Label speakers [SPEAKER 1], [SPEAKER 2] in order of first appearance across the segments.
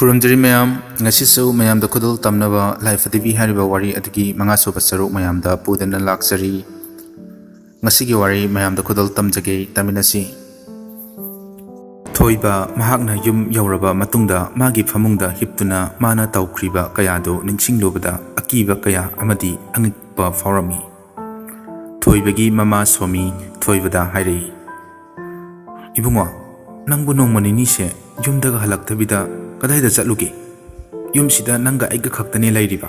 [SPEAKER 1] ꯈꯨꯔꯨꯝꯖꯔꯤ ꯃꯌꯥꯝ ꯉꯁꯤꯁꯨ ꯃꯌꯥꯝꯗ ꯈꯨꯗꯣꯜ ꯇꯝꯅꯕ ꯂꯥꯏꯐ ꯍꯥꯏꯔꯤꯕ ꯋꯥꯔꯤ ꯑꯗꯨꯒꯤ ꯃꯉꯥꯁꯨꯕ ꯁꯔꯨꯛ ꯃꯌꯥꯝꯗ ꯄꯨꯗꯨꯅ ꯂꯥꯛꯆꯔꯤ. ꯉꯁꯤꯒꯤ ꯋꯥꯔꯤ ꯃꯌꯥꯝꯗ ꯈꯨꯗꯣꯜ ꯇꯝꯖꯒꯦ ꯇꯥꯃꯤꯟꯅꯁꯤ. ꯊꯣꯏꯕ ꯃꯍꯥꯛꯅ ꯌꯨꯝ ꯌꯧꯔꯕ ꯃꯇꯨꯡꯗ ꯃꯥꯒꯤ ꯐꯃꯨꯡꯗ ꯍꯤꯞꯇꯨꯅ ꯃꯥꯅ ꯇꯧꯈ꯭ꯔꯤꯕ ꯀꯌꯥꯗꯨ ꯅꯤꯡꯁꯤꯡꯂꯨꯕꯗ ꯑꯀꯤꯕ ꯀꯌꯥ ꯑꯃꯗꯤ ꯑꯉꯛꯄ ꯐꯥꯎꯔꯝꯃꯤ. ꯊꯣꯏꯕꯒꯤ ꯃꯃꯥ ꯁꯣꯃꯤ ꯊꯣꯏꯕꯗ ꯍꯥꯏꯔꯛꯏ, "ꯏꯕꯨꯡꯉꯣ, ꯅꯪꯕꯨ ꯅꯣꯡꯃ ꯅꯤꯅꯤꯁꯦ ꯌꯨꯝꯗꯒ ꯍꯜꯂꯛꯇꯕꯤꯗ ꯀꯗꯥꯏꯗ ꯆꯠꯂꯨꯒꯦ? ꯌꯨꯝꯁꯤꯗ ꯅꯪꯒ ꯑꯩꯒ ꯈꯛꯇꯅꯦ ꯂꯩꯔꯤꯕ.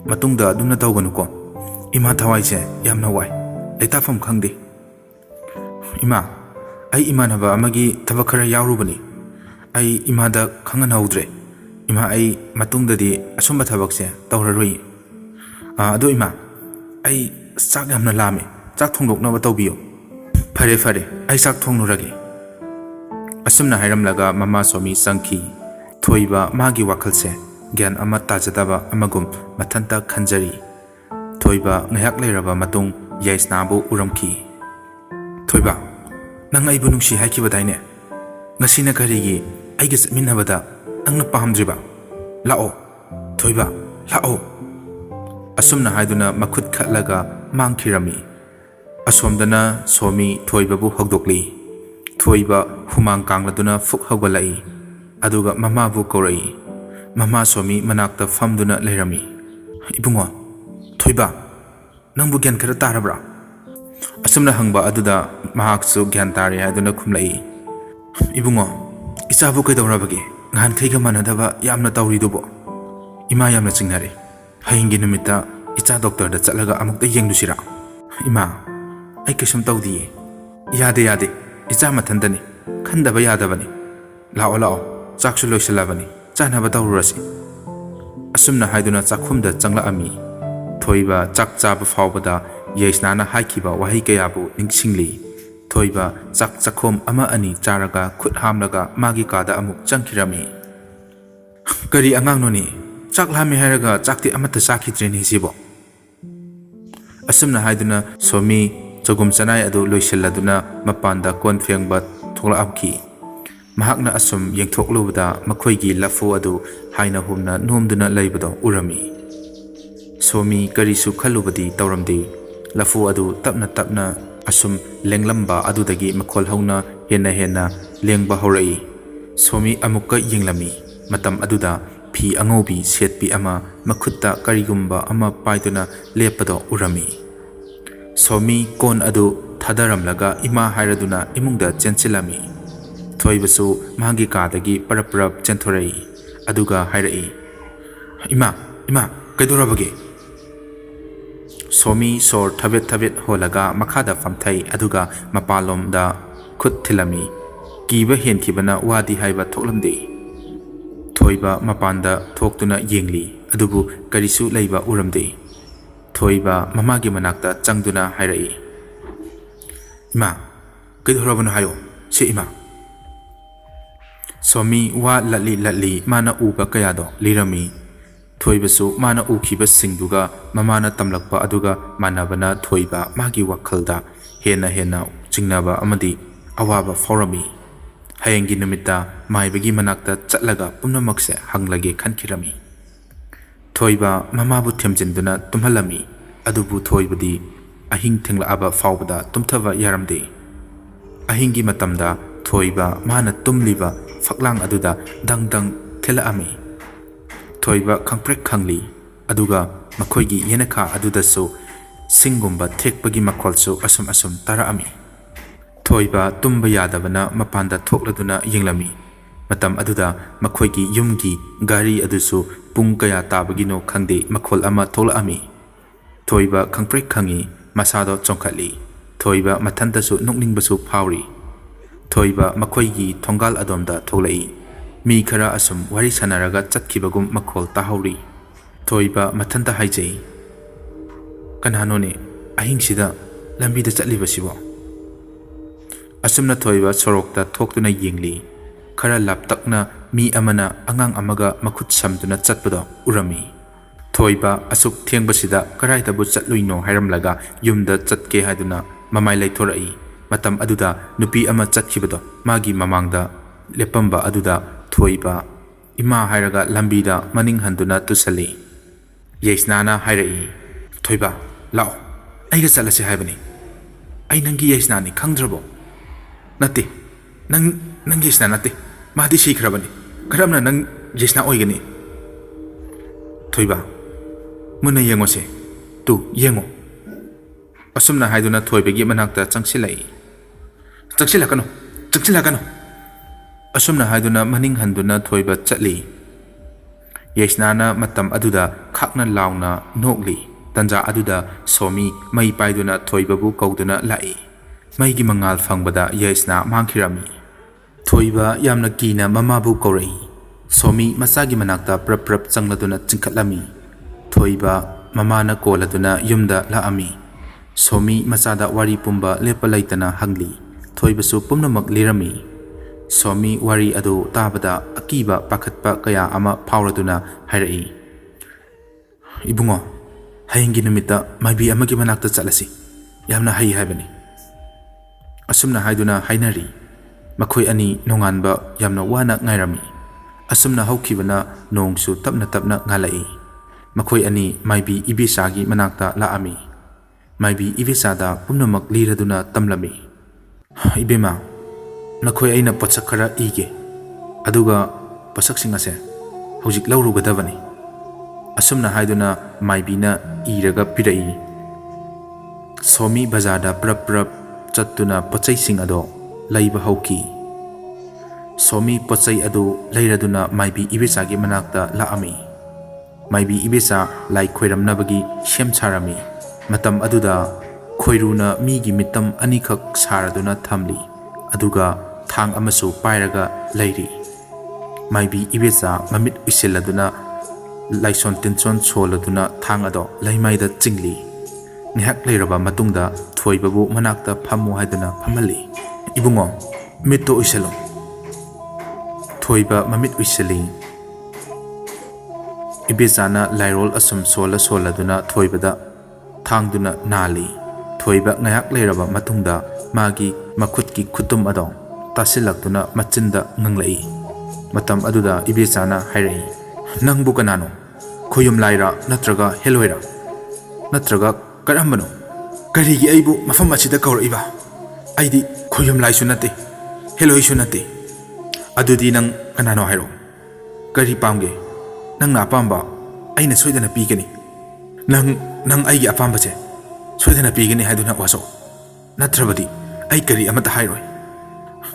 [SPEAKER 1] ꯃꯇꯨꯡꯗ ꯑꯗꯨꯝꯅ ꯇꯧꯒꯅꯨꯀꯣ. ꯏꯃꯥ ꯊꯋꯥꯏꯁꯦ ꯌꯥꯝꯅ ꯋꯥꯏ, ꯂꯩꯇꯥꯐꯝ ꯈꯪꯗꯦ." "ꯏꯃꯥ, ꯑꯩ ꯏꯃꯥꯟꯅꯕ ꯑꯃꯒꯤ ꯊꯕꯛ ꯈꯔ ꯌꯥꯎꯔꯨꯕꯅꯤ. ꯑꯩ ꯏꯃꯥꯗ ꯈꯪꯍꯟꯍꯧꯗ꯭ꯔꯦ. ꯏꯃꯥ, ꯑꯩ ꯃꯇꯨꯡꯗꯗꯤ ꯑꯁꯨꯝꯕ ꯊꯕꯛꯁꯦ ꯇꯧꯔꯔꯣꯏ." "ꯑꯗꯣ ꯏꯃꯥ, ꯑꯩ ꯆꯥꯛ ꯌꯥꯝꯅ ꯂꯥꯝꯃꯦ. ꯆꯥꯛ ꯊꯣꯡꯗꯣꯛꯅꯕ ꯇꯧꯕꯤꯌꯨ." "ꯐꯔꯦ ꯐꯔꯦ, ꯑꯩ ꯆꯥꯛ ꯊꯣꯡꯂꯨꯔꯒꯦ." ꯑꯁꯨꯝꯅ ꯍꯥꯏꯔꯝꯂꯒ ꯃꯃꯥ ꯁꯣꯃꯤ ꯆꯪꯈꯤ. ꯊꯣꯏꯕ ꯃꯥꯒꯤ ꯋꯥꯈꯜꯁꯦ ꯒ꯭ꯌꯥꯟ ꯑꯃ ꯇꯥꯖꯗꯕ ꯑꯃꯒꯨꯝ ꯃꯊꯟꯇ ꯈꯟꯖꯔꯤ. ꯊꯣꯏꯕ ꯉꯥꯏꯍꯥꯛ ꯂꯩꯔꯕ ꯃꯇꯨꯡ ꯌꯥꯏꯁꯅꯥꯕꯨ ꯎꯔꯝꯈꯤ. "ꯊꯣꯏꯕ, ꯅꯪ ꯑꯩꯕꯨ ꯅꯨꯡꯁꯤ ꯍꯥꯏꯈꯤꯕꯗꯥꯏꯅꯦ? ꯉꯁꯤꯅ ꯀꯔꯤꯒꯤ ꯑꯩꯒ ꯆꯠꯃꯤꯟꯅꯕꯗ ꯅꯪꯅ ꯄꯥꯝꯗ꯭ꯔꯤꯕ? ꯂꯥꯛꯑꯣ, ꯊꯣꯏꯕ, ꯂꯥꯛꯑꯣ." ꯑꯁꯨꯝꯅ ꯍꯥꯏꯗꯨꯅ ꯃꯈꯨꯠ ꯈꯠꯂꯒ ꯃꯥꯡꯈꯤꯔꯝꯃꯤ. ꯑꯁꯣꯝꯗꯅ ꯁꯣꯃꯤ ꯊꯣꯏꯕꯕꯨ ꯍꯧꯗꯣꯛꯂꯤ. ꯊꯣꯏꯕ ꯍꯨꯃꯥꯡ ꯀꯥꯡꯂꯗꯨꯅ ꯐꯨꯛ ꯍꯧꯒꯠꯂꯛꯏ. ꯑꯗꯨꯒ ꯃꯃꯥꯕꯨ ꯀꯧꯔꯛꯏ. ꯃꯃꯥ ꯁꯣꯃꯤ ꯃꯅꯥꯛꯇ ꯐꯝꯗꯨꯅ ꯂꯩꯔꯝꯃꯤ. "ꯏꯕꯨꯡꯉꯣ, ꯊꯣꯏꯕ, ꯅꯪꯕꯨ ꯒ꯭ꯌꯥꯟ ꯈꯔ ꯇꯥꯔꯕ꯭ꯔꯥ?" ꯑꯁꯨꯝꯅ ꯍꯪꯕ ꯑꯗꯨꯗ ꯃꯍꯥꯛꯁꯨ ꯒ꯭ꯌꯥꯟ ꯇꯥꯔꯦ ꯍꯥꯏꯗꯨꯅ ꯈꯨꯝꯂꯛꯏ. "ꯏꯕꯨꯡꯉꯣ, ꯏꯆꯥꯕꯨ ꯀꯩꯗꯧꯔꯕꯒꯦ? ꯅꯍꯥꯟꯈꯩꯒ ꯃꯥꯟꯅꯗꯕ ꯌꯥꯝꯅ ꯇꯧꯔꯤꯗꯨꯕꯣ? ꯏꯃꯥ ꯌꯥꯝꯅ ꯆꯤꯡꯅꯔꯦ. ꯍꯌꯦꯡꯒꯤ ꯅꯨꯃꯤꯠꯇ ꯏꯆꯥ ꯗꯣꯛꯇꯔꯗ ꯆꯠꯂꯒ ꯑꯃꯨꯛꯇ ꯌꯦꯡꯂꯨꯁꯤꯔꯥ?" "ꯏꯃꯥ, ꯑꯩ ꯀꯩꯁꯨꯝ ꯇꯧꯗꯤꯌꯦ." "ꯌꯥꯗꯦ ꯌꯥꯗꯦ, ꯏꯆꯥ ꯃꯊꯟꯇꯅꯤ. ꯈꯟꯗꯕ ꯌꯥꯗꯕꯅꯤ. ꯂꯥꯛꯑꯣ ꯂꯥꯛꯑꯣ, ꯆꯥꯛꯁꯨ ꯂꯣꯏꯁꯤꯜꯂꯕꯅꯤ. ꯆꯥꯅꯕ ꯇꯧꯔꯨꯔꯁꯤ." ꯑꯁꯨꯝꯅ ꯍꯥꯏꯗꯨꯅ ꯆꯥꯛꯈꯨꯝꯗ ꯆꯪꯂꯛꯑꯝꯃꯤ. ꯊꯣꯏꯕ ꯆꯥꯛ ꯆꯥꯕ ꯐꯥꯎꯕꯗ ꯌꯥꯏꯁꯅꯥꯅ ꯍꯥꯏꯈꯤꯕ ꯋꯥꯍꯩ ꯀꯌꯥꯕꯨ ꯅꯤꯡꯁꯤꯡꯂꯤ. ꯊꯣꯏꯕ ꯆꯥꯛ ꯆꯈꯣꯝ ꯑꯃ ꯑꯅꯤ ꯆꯥꯔꯒ ꯈꯨꯠ ꯍꯥꯝꯂꯒ ꯃꯥꯒꯤ ꯀꯥꯗ ꯑꯃꯨꯛ ꯆꯪꯈꯤꯔꯝꯃꯤ. "ꯀꯔꯤ ꯑꯉꯥꯡꯅꯣꯅꯦ? ꯆꯥꯛ ꯂꯥꯝꯃꯦ ꯍꯥꯏꯔꯒ ꯆꯥꯛꯇꯤ ꯑꯃꯠꯇ ꯆꯥꯈꯤꯗ꯭ꯔꯦꯅꯦ ꯁꯤꯕꯣ." ꯑꯁꯨꯝꯅ ꯍꯥꯏꯗꯨꯅ ꯁꯣꯃꯤ ꯆꯒꯨꯝ ꯆꯅꯥꯏ ꯑꯗꯨ ꯂꯣꯏꯁꯤꯜꯂꯗꯨꯅ ꯃꯄꯥꯟꯗ ꯀꯣꯟ ꯐꯦꯡꯕ ꯊꯣꯛꯂꯛꯑꯝꯈꯤ. ꯃꯍꯥꯛꯅ ꯑꯁꯨꯝ ꯌꯦꯡꯊꯣꯛꯂꯨꯕꯗ ꯃꯈꯣꯏꯒꯤ ꯂꯐꯨ ꯑꯗꯨ ꯍꯥꯏꯅ ꯍꯨꯝꯅ ꯅꯣꯝꯗꯨꯅ ꯂꯩꯕꯗꯣ ꯎꯔꯝꯃꯤ. ꯁꯣꯃꯤ ꯀꯔꯤꯁꯨ ꯈꯜꯂꯨꯕꯗꯤ ꯇꯧꯔꯝꯗꯦ. ꯂꯐꯨ ꯑꯗꯨ ꯇꯞꯅ ꯇꯞꯅ ꯑꯁꯨꯝ ꯂꯦꯡꯂꯝꯕ ꯑꯗꯨꯗꯒꯤ ꯃꯈꯣꯜ ꯍꯧꯅ ꯍꯦꯟꯅ ꯂꯦꯡꯕ ꯍꯧꯔꯛꯏ. ꯁꯣꯃꯤ ꯑꯃꯨꯛꯀ ꯌꯦꯡꯂꯝꯃꯤ. ꯃꯇꯝ ꯑꯗꯨꯗ ꯐꯤ ꯑꯉꯧꯕꯤ ꯁꯦꯠꯄꯤ ꯑꯃ ꯃꯈꯨꯠꯇ ꯀꯔꯤꯒꯨꯝꯕ ꯑꯃ ꯄꯥꯏꯗꯨꯅ ꯂꯦꯞꯄꯗꯣ ꯎꯔꯝꯃꯤ. ꯁꯣꯃꯤ ꯀꯣꯟ ꯑꯗꯨ ꯊꯥꯗꯔꯝꯂꯒ ꯏꯃꯥ ꯍꯥꯏꯔꯗꯨꯅ ꯏꯃꯨꯡꯗ ꯆꯦꯟꯁꯤꯜꯂꯝꯃꯤ. ꯊꯣꯏꯕꯁꯨ ꯃꯥꯒꯤ ꯀꯥꯗꯒꯤ ꯄꯔꯞ ꯆꯦꯟꯊꯣꯔꯛꯏ. ꯑꯗꯨꯒ ꯍꯥꯏꯔꯛꯏ, "ꯏꯃꯥ, ꯏꯃꯥ, ꯀꯩꯗꯧꯔꯕꯒꯦ?" ꯁꯣꯃꯤ ꯁꯣꯔ ꯊꯕꯦꯠ ꯍꯣꯜꯂꯒ ꯃꯈꯥꯗ ꯐꯝꯊꯩ. ꯑꯗꯨꯒ ꯃꯄꯥꯟꯂꯣꯝꯗ ꯈꯨꯠ ꯊꯤꯜꯂꯝꯃꯤ. ꯀꯤꯕ ꯍꯦꯟꯈꯤꯕꯅ ꯋꯥꯗꯤ ꯍꯥꯏꯕ ꯊꯣꯛꯂꯝꯗꯦ. ꯊꯣꯏꯕ ꯃꯄꯥꯟꯗ ꯊꯣꯛꯇꯨꯅ ꯌꯦꯡꯂꯤ. ꯑꯗꯨꯕꯨ ꯀꯔꯤꯁꯨ ꯂꯩꯕ ꯎꯔꯝꯗꯦ. ꯊꯣꯏꯕ ꯃꯃꯥꯒꯤ ꯃꯅꯥꯛꯇ ꯆꯪꯗꯨꯅ ꯍꯥꯏꯔꯛꯏ, "ꯏꯃꯥ, ꯀꯩꯗꯧꯔꯕꯅꯣ ꯍꯥꯏꯌꯣ ꯁꯤ ꯏꯃꯥ." ꯁꯣꯃꯤ ꯋꯥ ꯂꯠꯂꯤ ꯃꯥꯅ ꯎꯕ ꯀꯌꯥꯗꯣ ꯂꯤꯔꯝꯃꯤ. ꯊꯣꯏꯕꯁꯨ ꯃꯥꯅ ꯎꯈꯤꯕꯁꯤꯡꯗꯨꯒ ꯃꯃꯥꯅ ꯇꯝꯂꯛꯄ ꯑꯗꯨꯒ ꯃꯥꯟꯅꯕꯅ ꯊꯣꯏꯕ ꯃꯥꯒꯤ ꯋꯥꯈꯜꯗ ꯍꯦꯟꯅ ꯆꯤꯡꯅꯕ ꯑꯃꯗꯤ ꯑꯋꯥꯕ ꯐꯥꯎꯔꯝꯃꯤ. ꯍꯌꯦꯡꯒꯤ ꯅꯨꯃꯤꯠꯇ ꯃꯥꯏꯕꯒꯤ ꯃꯅꯥꯛꯇ ꯆꯠꯂꯒ ꯄꯨꯝꯅꯃꯛꯁꯦ ꯍꯪꯂꯒꯦ ꯈꯟꯈꯤꯔꯝꯃꯤ. ꯊꯣꯏꯕ ꯃꯃꯥꯕꯨ ꯊꯦꯝꯖꯤꯟꯗꯨꯅ ꯇꯨꯝꯍꯜꯂꯝꯃꯤ. ꯑꯗꯨꯕꯨ ꯊꯣꯏꯕꯗꯤ ꯑꯍꯤꯡ ꯊꯦꯡꯂꯛꯑꯕ ꯐꯥꯎꯕꯗ ꯇꯨꯝꯊꯕ ꯌꯥꯔꯝꯗꯦ. ꯑꯍꯤꯡꯒꯤ ꯃꯇꯝꯗ ꯊꯣꯏꯕ ꯃꯥꯅ ꯇꯨꯝꯂꯤꯕ ꯐꯛꯂꯥꯡ ꯑꯗꯨꯗ ꯗꯪ ꯊꯤꯜꯂꯛꯑꯝꯃꯤ. ꯊꯣꯏꯕ ꯈꯪꯄ꯭ꯔꯦꯛ ꯈꯪꯂꯤ. ꯑꯗꯨꯒ ꯃꯈꯣꯏꯒꯤ ꯌꯦꯅꯈꯥ ꯑꯗꯨꯗꯁꯨ ꯁꯤꯡꯒꯨꯝꯕ ꯊꯦꯛꯄꯒꯤ ꯃꯈꯣꯜꯁꯨ ꯑꯁꯨꯝ ꯇꯥꯔꯛꯑꯝꯃꯤ. ꯊꯣꯏꯕ ꯇꯨꯝꯕ ꯌꯥꯗꯕꯅ ꯃꯄꯥꯟꯗ ꯊꯣꯛꯂꯗꯨꯅ ꯌꯦꯡꯂꯝꯃꯤ. ꯃꯇꯝ ꯑꯗꯨꯗ ꯃꯈꯣꯏꯒꯤ ꯌꯨꯝꯒꯤ ꯒꯥꯔꯤ ꯑꯗꯨꯁꯨ ꯄꯨꯡ ꯀꯌా ꯇꯥꯕꯒꯤꯅꯣ ꯈꯪꯗꯦ ꯃꯈꯣꯜ ꯑꯃ ꯊꯣꯛꯂꯛꯑꯝꯃꯤ. ꯊꯣꯏꯕ ꯈꯪꯄ꯭ꯔꯦꯛ ꯈꯪꯏ. ꯃꯁꯥꯗꯣ ꯆꯣꯡꯈꯠꯂꯤ. ꯊꯣꯏꯕ ꯃꯊꯟꯇꯁꯨ ꯅꯣꯛꯅꯤꯡꯕꯁꯨ ꯐꯥꯎꯔꯤ. ꯊꯣꯏꯕ ꯃꯈꯣꯏꯒꯤ ꯊꯣꯡꯒꯥꯜ ꯑꯗꯣꯝꯗ ꯊꯣꯛꯂꯛꯏ. ꯃꯤ ꯈꯔ ꯑꯁꯨꯝ ꯋꯥꯔꯤ ꯁꯥꯟꯅꯔꯒ ꯆꯠꯈꯤꯕꯒꯨꯝ ꯃꯈꯣꯜ ꯇꯥꯍꯧꯔꯤ. ꯊꯣꯏꯕ ꯃꯊꯟꯇ ꯍꯥꯏꯖꯩ, "ꯀꯅꯥꯅꯣꯅꯦ ꯑꯍꯤꯡꯁꯤꯗ ꯂꯝꯕꯤꯗ ꯆꯠꯂꯤꯕꯁꯤꯕꯣ?" ꯑꯁꯨꯝꯅ ꯊꯣꯏꯕ ꯁꯣꯔꯣꯛꯇ ꯊꯣꯛꯇꯨꯅ ꯌꯦꯡꯂꯤ. ꯈꯔ ꯂꯥꯞꯇꯛꯅ ꯃꯤ ꯑꯃꯅ ꯑꯉꯥꯡ ꯑꯃꯒ ꯃꯈꯨꯠ ꯁꯝꯗꯨꯅ ꯆꯠꯄꯗꯣ ꯎꯔꯝꯃꯤ. ꯊꯣꯏꯕ ꯑꯁꯨꯛ ꯊꯦꯡꯕꯁꯤꯗ ꯀꯗꯥꯏꯗꯕꯨ ꯆꯠꯂꯨꯏꯅꯣ ꯍꯥꯏꯔꯝꯂꯒ ꯌꯨꯝꯗ ꯆꯠꯀꯦ ꯍꯥꯏꯗꯨꯅ ꯃꯃꯥꯏ ꯂꯩꯊꯣꯔꯛꯏ. ꯃꯇꯝ ꯑꯗꯨꯗ ꯅꯨꯄꯤ ꯑꯃ ꯆꯠꯈꯤꯕꯗꯣ ꯃꯥꯒꯤ ꯃꯃꯥꯡꯗ ꯂꯦꯞꯄꯝꯕ ꯑꯗꯨꯗ ꯊꯣꯏꯕ Ima hairaga lambida maning handuna tusali. Yaisnana hairai. Thoiba, lao. Aiga salasi haibani. Ai nangi yaisnani khangdrabo. Nati. Nang yaisna nati. Mahdi shikrabani. Karamna nang yaisna oigani. Thoiba. Muna yengo se. Tu yengo. Asumna haiduna thoibagi manakta changsilai. Changsilakano. Changsilakano. Asumna haiduna maning handuna thoiba chatli. Yaisnana matam aduda khakna launa nokli. Tanja aduda somi mai paiduna thoibabu kauduna lai. Maigi mangal fangbada yaisna mangkhirami. Thoiba yamna kina mamabu kaurai. Somi masagi manakta prap prap changladuna chingkhatlami. Thoiba mamana koladuna yumda laami. Somi masada wari pumba lepalaitana hangli. Thoibasu pumnamak lirami. Somi wari adu tabada akiba pakhatpa kaya ama phauraduna hairai. Ibungo, hayingi numita maibi amagi manakta chalasi. Yamna hai haibani. Asumna haiduna hainari. Makhoi ani nonganba yamna wana ngairami. Asumna haukibana nongsu tapna tapna ngalai. Makhoi ani maibi ibisagi manakta laami. Maibi ibisada pumnamak liraduna tamlami. Ibema, nakhoi aina posak khara ige. Aduga posak singase hojik laurugadabani. Asumna haiduna maibina iraga pirai. Somi bazada prap prap chattuna pochai sing ado laiba hauki. Somi pochai adu leiraduna maibi ibisagi manakta laami. Maibi ibisa lai khoiramnabagi shem charami. Matam aduda khoiruna migi mitam anikak saraduna thamli. Aduga thang amasu pairaga lairi. Maibi ibisa mamit usiladuna laison tension soladuna thang ado laimaida chingli. Nihak leiraba matungda thoibabu manakta phamu haiduna phamali. Ibungo, mitto uisalo. Thoiba mamit uisali. Ibisana lairol asum soladuna thoibada thangduna nali. Thoiba ngayak leiraba matungda magi makhutki khutum ado tasilakduna machinda nganglai. Matam aduda ibisana hairai. Nangbu kanano? Khoyum laira natraga heloira? Natraga karambano? Karigi aibu mafam achida kauraiba? Aidi khoyum laisu nate, heloisu nate. Adudi nang kanano hairo? Kari pamge? Nang na apamba aina soidana pigani. Nang aigi apamba che soidana pigani haiduna waso. Natrabadi ai kari amata hairoi.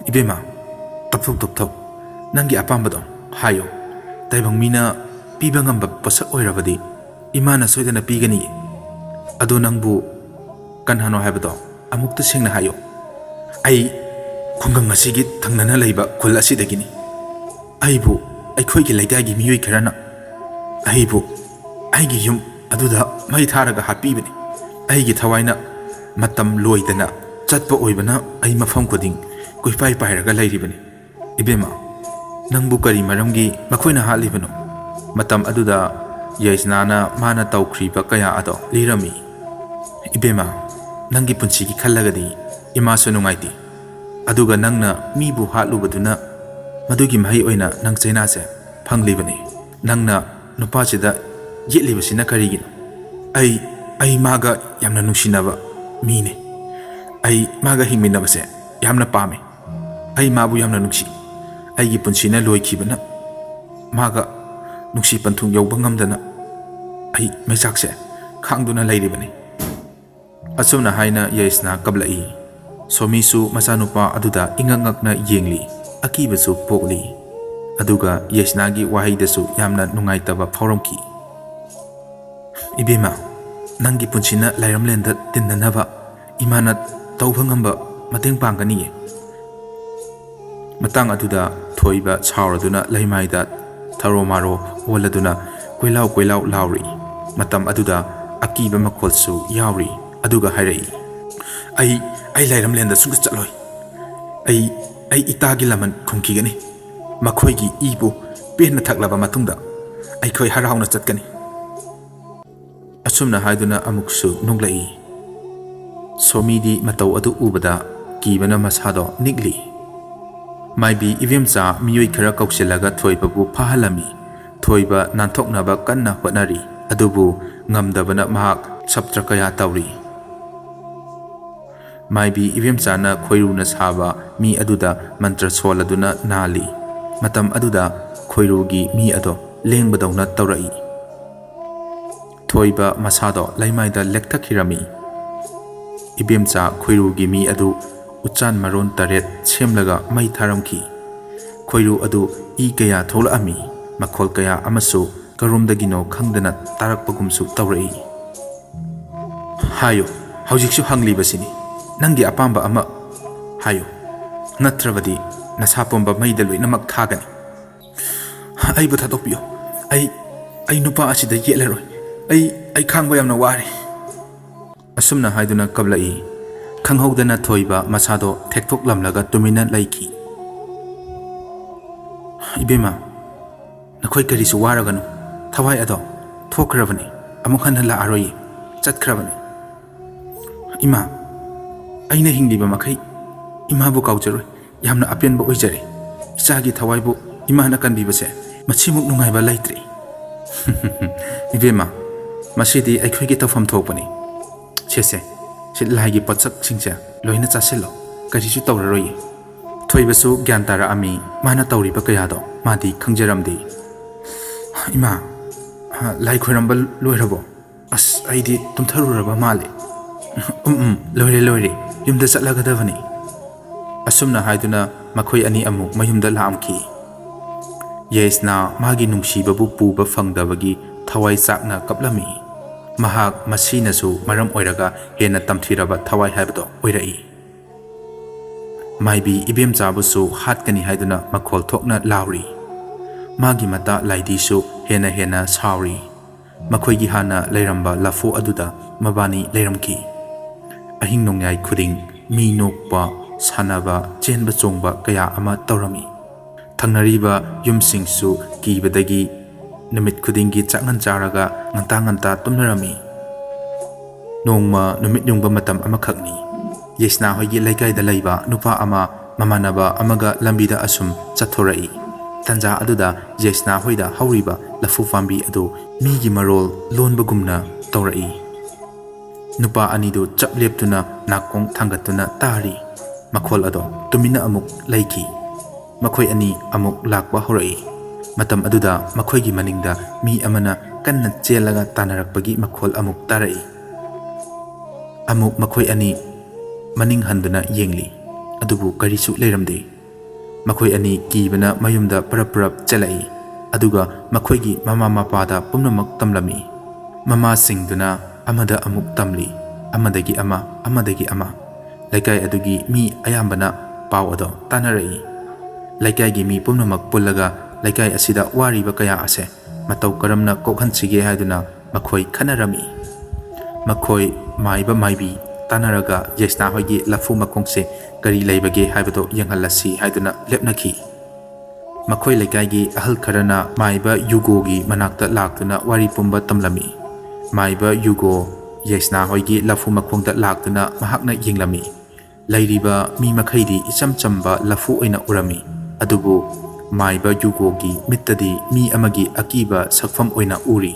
[SPEAKER 1] Ibema, tapthok nangi apamba do hayo. Taibang mina piba ngamba posak oirabadi imana soidana pigani. Ado nangbu kanhano haibado amukta sengna hayo. Ai khungang asigi thangnana leiba khul asidagini. Aibu aikhoigi leitagi miyoi kharana aibu aigi yum aduda mai tharaga hapibani. Aigi thawaina matam loidana chatpa oibana ai mafam koding kuipai pairaga lairibani. Ibema, nangbu kari maramgi makhoina halibano? Matam aduda yaisnana mana taukhriba kaya ado lirami. Ibema, nangi punsigi khallagadi imasu nungaiti. Aduga nangna mibu hatlubaduna madugi mahai oina nang chainase phanglibani. Nangna nupachida yetlibasina karigino? Ai maga yamna nungsinaba mine. Ai maga hingminabase yamna pame. Ai mabu yamna nungsi. Aigi punsina loikibana maga nungsi panthung yauba ngamdana ai maichakse khangduna lairibani. Asumna haina yaisna kablai. Somisu masanupa aduda ingangakna yengli. Akibasu pokli. Aduga yaisnagi wahaidasu yamna nungaitaba phauramki. Ibema, nangi punsina lairamlenda tinnanaba imana tauba ngamba mateng pangganiye. Matang aduda thoiba chauraduna laimaida tharomaro oladuna koilau lauri. Matam aduda akiba makholsu yauri. Aduga hairai. Ai lairamlenda sunga chatloi. Ai itagi laman khongkigani. Makhoigi ibu penna thaklaba matungda aikhoi harauna chatkani. Asumna haiduna amuksu nunglai. Somidi matau adu ubada kibana masado nigli. ꯃꯥꯏꯕꯤ ꯏꯕꯦꯝꯆꯥ ꯃꯤꯑꯣꯏ ꯈꯔ ꯀꯧꯁꯤꯜꯂꯒ ꯊꯣꯏꯕꯕꯨ ꯐꯥꯍꯜꯂꯝꯃꯤ꯫ ꯊꯣꯏꯕ ꯅꯥꯟꯊꯣꯛꯅꯕ ꯀꯟꯅ ꯍꯣꯠꯅꯔꯤ, ꯑꯗꯨꯕꯨ ꯉꯝꯗꯕꯅ ꯃꯍꯥꯛ ꯁꯞꯇ꯭ꯔ ꯀꯌꯥ ꯇꯧꯔꯤ꯫ ꯃꯥꯏꯕꯤ ꯏꯕꯦꯝꯆꯥꯅ ꯈꯣꯏꯔꯨꯅ ꯁꯥꯕ ꯃꯤ ꯑꯗꯨꯗ ꯃꯟꯇ꯭ꯔ ꯁꯣꯜꯂꯗꯨꯅ ꯅꯥꯜꯂꯤ꯫ ꯃꯇꯝ ꯑꯗꯨꯗ ꯈꯣꯏꯔꯨꯒꯤ ꯃꯤ ꯑꯗꯣ ꯂꯦꯡꯕꯗꯧꯅ ꯇꯧꯔꯛꯏ꯫ ꯊꯣꯏꯕ ꯃꯁꯥꯗꯣ ꯂꯩꯃꯥꯏꯗ ꯂꯦꯛꯊꯈꯤꯔꯝꯃꯤ꯫ ꯏꯕꯦꯝꯆꯥ ꯈꯣꯏꯔꯨꯒꯤ ꯃꯤ ꯑꯗꯨ ꯎꯆꯥꯟ ꯃꯔꯣꯟ 8 ꯁꯦꯝꯂꯒ ꯃꯩ ꯊꯥꯔꯝꯈꯤ꯫ ꯈꯣꯏꯔꯨ ꯑꯗꯨ ꯏ ꯀꯌꯥ ꯊꯣꯛꯂꯛꯑꯝꯃꯤ꯫ ꯃꯈꯣꯜ ꯀꯌꯥ ꯑꯃꯁꯨ ꯀꯔꯣꯝꯗꯒꯤꯅꯣ ꯈꯪꯗꯅ ꯇꯥꯔꯛꯄꯒꯨꯝꯁꯨ ꯇꯧꯔꯛꯏ꯫ ꯍꯥꯏꯌꯨ, ꯍꯧꯖꯤꯛꯁꯨ ꯍꯪꯂꯤꯕꯁꯤꯅꯤ, ꯅꯪꯒꯤ ꯑꯄꯥꯝꯕ ꯑꯃ ꯍꯥꯏꯌꯨ, ꯅꯠꯇ꯭ꯔꯕꯗꯤ ꯅꯁꯥ ꯄꯨꯝꯕ ꯃꯩꯗ ꯂꯣꯏꯅꯃꯛ ꯊꯥꯒꯅꯤ꯫ ꯑꯩꯕꯨ ꯊꯥꯗꯣꯛꯄꯤꯌꯨ, ꯑꯩ ꯅꯨꯄꯥ ꯑꯁꯤꯗ ꯌꯦꯠꯂꯔꯣꯏ, ꯑꯩ ꯈꯥꯡꯕ ꯌꯥꯝꯅ ꯋꯥꯔꯦ꯫ ꯑꯁꯨꯝꯅ ꯍꯥꯏꯗꯨꯅ ꯀꯞꯂꯛꯏ꯫ ꯈꯪꯍꯧꯗꯅ ꯊꯣꯏꯕ ꯃꯁꯥꯗꯣ ꯊꯦꯛꯊꯣꯛꯂꯝꯂꯒ ꯇꯨꯃꯤꯟꯅ ꯂꯩꯈꯤ꯫ ꯏꯕꯦꯝꯃ, ꯅꯈꯣꯏ ꯀꯔꯤꯁꯨ ꯋꯥꯔꯒꯅꯨ, ꯊꯋꯥꯏ ꯑꯗꯣ ꯊꯣꯛꯈ꯭ꯔꯕꯅꯤ, ꯑꯃꯨꯛ ꯍꯟꯅ ꯂꯥꯛꯑꯔꯣꯏꯌꯦ, ꯆꯠꯈ꯭ꯔꯕꯅꯤ꯫ ꯏꯃꯥ, ꯑꯩꯅ ꯍꯤꯡꯂꯤꯕ ꯃꯈꯩ ꯏꯃꯥꯕꯨ ꯀꯥꯎꯖꯔꯣꯏ, ꯌꯥꯝꯅ ꯑꯄꯦꯟꯕ ꯑꯣꯏꯖꯔꯦ꯫ ꯏꯆꯥꯒꯤ ꯊꯋꯥꯏꯕꯨ ꯏꯃꯥꯅ ꯀꯟꯕꯤꯕꯁꯦ ꯃꯁꯤꯃꯨꯛ ꯅꯨꯡꯉꯥꯏꯕ ꯂꯩꯇ꯭ꯔꯤ꯫ ꯏꯕꯦꯝꯃ, ꯃꯁꯤꯗꯤ ꯑꯩꯈꯣꯏꯒꯤ ꯇꯧꯐꯝ ꯊꯣꯛꯄꯅꯤ꯫ ꯁꯦ ꯂꯥꯏꯒꯤ ꯄꯣꯠꯁꯛꯁꯤꯡꯁꯦ ꯂꯣꯏꯅ ꯆꯥꯁꯤꯜꯂꯣ, ꯀꯔꯤꯁꯨ ꯇꯧꯔꯔꯣꯏꯌꯦ꯫ ꯊꯣꯏꯕꯁꯨ ꯒ꯭ꯌꯥꯟ ꯇꯥꯔꯛꯑꯝꯃꯤ꯫ ꯃꯥꯅ ꯇꯧꯔꯤꯕ ꯀꯌꯥꯗꯣ ꯃꯥꯗꯤ ꯈꯪꯖꯔꯝꯗꯦ꯫ ꯏꯃꯥ, ꯂꯥꯏ ꯈꯣꯏꯔꯝꯕ ꯂꯣꯏꯔꯕꯣ? ꯑꯁ, ꯑꯩꯗꯤ ꯇꯨꯝꯊꯔꯨꯔꯕ ꯃꯥꯜꯂꯦ꯫ ꯂꯣꯏꯔꯦ, ꯌꯨꯝꯗ ꯆꯠꯂꯒꯗꯕꯅꯤ꯫ ꯑꯁꯨꯝꯅ ꯍꯥꯏꯗꯨꯅ ꯃꯈꯣꯏ ꯑꯅꯤ ꯑꯃꯨꯛ ꯃꯌꯨꯝꯗ ꯂꯥꯛꯑꯝꯈꯤ꯫ ꯌꯦꯁꯅ ꯃꯥꯒꯤ ꯅꯨꯡꯁꯤꯕꯕꯨ ꯄꯨꯕ ꯐꯪꯗꯕꯒꯤ ꯊꯋꯥꯏ ꯆꯥꯛꯅ ꯀꯞꯂꯝꯃꯤ꯫ ꯃꯍꯥꯛ ꯃꯁꯤꯅꯁꯨ ꯃꯔꯝ ꯑꯣꯏꯔꯒ ꯍꯦꯟꯅ ꯇꯝꯊꯤꯔꯕ ꯊꯋꯥꯏ ꯍꯥꯏꯕꯗꯣ ꯑꯣꯏꯔꯛꯏ꯫ ꯃꯥꯏꯕꯤ ꯏꯕꯦꯝꯆꯥꯕꯨꯁꯨ ꯍꯥꯠꯀꯅꯤ ꯍꯥꯏꯗꯨꯅ ꯃꯈꯣꯜ ꯊꯣꯛꯅ ꯂꯥꯎꯔꯤ꯫ ꯃꯥꯒꯤ ꯃꯇꯥ ꯂꯥꯏꯗꯤꯁꯨ ꯍꯦꯟꯅ ꯁꯥꯎꯔꯤ꯫ ꯃꯈꯣꯏꯒꯤ ꯍꯥꯟꯅ ꯂꯩꯔꯝꯕ ꯂꯐꯨ ꯑꯗꯨꯗ ꯃꯕꯥꯅꯤ ꯂꯩꯔꯝꯈꯤ꯫ ꯑꯍꯤꯡ ꯅꯣꯡꯌꯥꯏ ꯈꯨꯗꯤꯡ ꯃꯤ ꯅꯣꯛꯄ, ꯁꯥꯟꯅꯕ, ꯆꯦꯟꯕ ꯆꯣꯡꯕ ꯀꯌꯥ ꯑꯃ ꯇꯧꯔꯝꯃꯤ꯫ ꯊꯪꯅꯔꯤꯕ ꯌꯨꯝꯁꯤꯡꯁꯨ ꯀꯤꯕꯗꯒꯤ ꯅꯨꯃꯤꯠ ꯈꯨꯗꯤꯡꯒꯤ ꯆꯥꯛꯅꯟ ꯆꯥꯔꯒ ꯉꯟꯇꯥ ꯇꯨꯝꯅꯔꯝꯃꯤ꯫ ꯅꯣꯡꯃ ꯅꯨꯃꯤꯠ ꯌꯨꯡꯕ ꯃꯇꯝ ꯑꯃꯈꯛꯅꯤ꯫ ꯌꯦꯁꯅꯥ ꯍꯣꯏꯒꯤ ꯂꯩꯀꯥꯏꯗ ꯂꯩꯕ ꯅꯨꯄꯥ ꯑꯃ ꯃꯃꯥꯟꯅꯕ ꯑꯃꯒ ꯂꯝꯕꯤꯗ ꯑꯁꯨꯝ ꯆꯠꯊꯣꯔꯛꯏ꯫ ꯇꯟꯖꯥ ꯑꯗꯨꯗ ꯌꯦꯁꯅꯥ ꯍꯣꯏꯗ ꯍꯧꯔꯤꯕ ꯂꯐꯨ ꯄꯥꯝꯕꯤ ꯑꯗꯨ ꯃꯤꯒꯤ ꯃꯔꯣꯜ ꯂꯣꯟꯕꯒꯨꯝꯅ ꯇꯧꯔꯛꯏ꯫ ꯅꯨꯄꯥ ꯑꯅꯤꯗꯨ ꯆꯞ ꯂꯦꯞꯇꯨꯅ ꯅꯥꯀꯣꯡ ꯊꯥꯡꯒꯠꯇꯨꯅ ꯇꯥꯔꯤ꯫ ꯃꯈꯣꯜ ꯑꯗꯣ ꯇꯨꯃꯤꯟꯅ ꯑꯃꯨꯛ ꯂꯩꯈꯤ꯫ ꯃꯈꯣꯏ ꯑꯅꯤ ꯑꯃꯨꯛ ꯂꯥꯛꯄ ꯍꯧꯔꯛꯏ꯫ ꯃꯇꯝ ꯑꯗꯨꯗ ꯃꯈꯣꯏꯒꯤ ꯃꯅꯤꯡꯗ ꯃꯤ ꯑꯃꯅ ꯀꯟꯅ ꯆꯦꯜꯂꯒ ꯇꯥꯟꯅꯔꯛꯄꯒꯤ ꯃꯈꯣꯜ ꯑꯃꯨꯛ ꯇꯥꯔꯛꯏ꯫ ꯑꯃꯨꯛ ꯃꯈꯣꯏ ꯑꯅꯤ ꯃꯅꯤꯡ ꯍꯟꯗꯨꯅ ꯌꯦꯡꯂꯤ, ꯑꯗꯨꯕꯨ ꯀꯔꯤꯁꯨ ꯂꯩꯔꯝꯗꯦ꯫ ꯃꯈꯣꯏ ꯑꯅꯤ ꯀꯤꯕꯅ ꯃꯌꯨꯝꯗ ꯄꯔꯞ ꯆꯦꯜꯂꯛꯏ꯫ ꯑꯗꯨꯒ ꯃꯈꯣꯏꯒꯤ ꯃꯃꯥ ꯃꯄꯥꯗ ꯄꯨꯝꯅꯃꯛ ꯇꯝꯂꯝꯃꯤ꯫ ꯃꯃꯥꯁꯤꯡꯗꯨꯅ ꯑꯃꯗ ꯑꯃꯨꯛ ꯇꯝꯂꯤ, ꯑꯃꯗꯒꯤ ꯑꯃ꯫ ꯂꯩꯀꯥꯏ ꯑꯗꯨꯒꯤ ꯃꯤ ꯑꯌꯥꯝꯕꯅ ꯄꯥꯎ ꯑꯗꯣ ꯇꯥꯟꯅꯔꯛꯏ꯫ ꯂꯩꯀꯥꯏꯒꯤ ꯃꯤ ꯄꯨꯝꯅꯃꯛ ꯄꯨꯜꯂꯒ ꯂꯩꯀꯥꯏ ꯑꯁꯤꯗ ꯋꯥꯔꯤꯕ ꯀꯌꯥ ꯑꯁꯦ ꯃꯇꯧ ꯀꯔꯝꯅ ꯀꯣꯛꯍꯟꯁꯤꯒꯦ ꯍꯥꯏꯗꯨꯅ ꯃꯈꯣꯏ ꯈꯟꯅꯔꯝꯃꯤ꯫ ꯃꯈꯣꯏ ꯃꯥꯏꯕ ꯃꯥꯏꯕꯤ ꯇꯥꯟꯅꯔꯒ ꯌꯦꯁꯅꯥ ꯍꯣꯏꯒꯤ ꯂꯐꯨ ꯃꯈꯣꯡꯁꯦ ꯀꯔꯤ ꯂꯩꯕꯒꯦ ꯍꯥꯏꯕꯗꯣ ꯌꯦꯡꯍꯜꯂꯁꯤ ꯍꯥꯏꯗꯨꯅ ꯂꯦꯞꯅꯈꯤ꯫ ꯃꯈꯣꯏ ꯂꯩꯀꯥꯏꯒꯤ ꯑꯍꯜ ꯈꯔꯅ ꯃꯥꯏꯕ ꯌꯨꯒꯣꯒꯤ ꯃꯅꯥꯛꯇ ꯂꯥꯛꯇꯨꯅ ꯋꯥꯔꯤ ꯄꯨꯝꯕ ꯇꯝꯂꯝꯃꯤ꯫ ꯃꯥꯏꯕ ꯌꯨꯒꯣ ꯌꯦꯁꯅꯥ ꯍꯣꯏꯒꯤ ꯂꯐꯨ ꯃꯈꯣꯡꯗ ꯂꯥꯛꯇꯨꯅ ꯃꯍꯥꯛꯅ ꯌꯦꯡꯂꯝꯃꯤ꯫ ꯂꯩꯔꯤꯕ ꯃꯤ ꯃꯈꯩꯗꯤ ꯏꯆꯝ ꯆꯝꯕ ꯂꯐꯨ ꯑꯣꯏꯅ ꯎꯔꯝꯃꯤ, ꯑꯗꯨꯕꯨ ꯃꯥꯏꯕ ꯌꯨꯒꯣꯒꯤ ꯃꯤꯠꯇꯗꯤ ꯃꯤ ꯑꯃꯒꯤ ꯑꯀꯤꯕ ꯁꯛꯐꯝ ꯑꯣꯏꯅ ꯎꯔꯤ꯫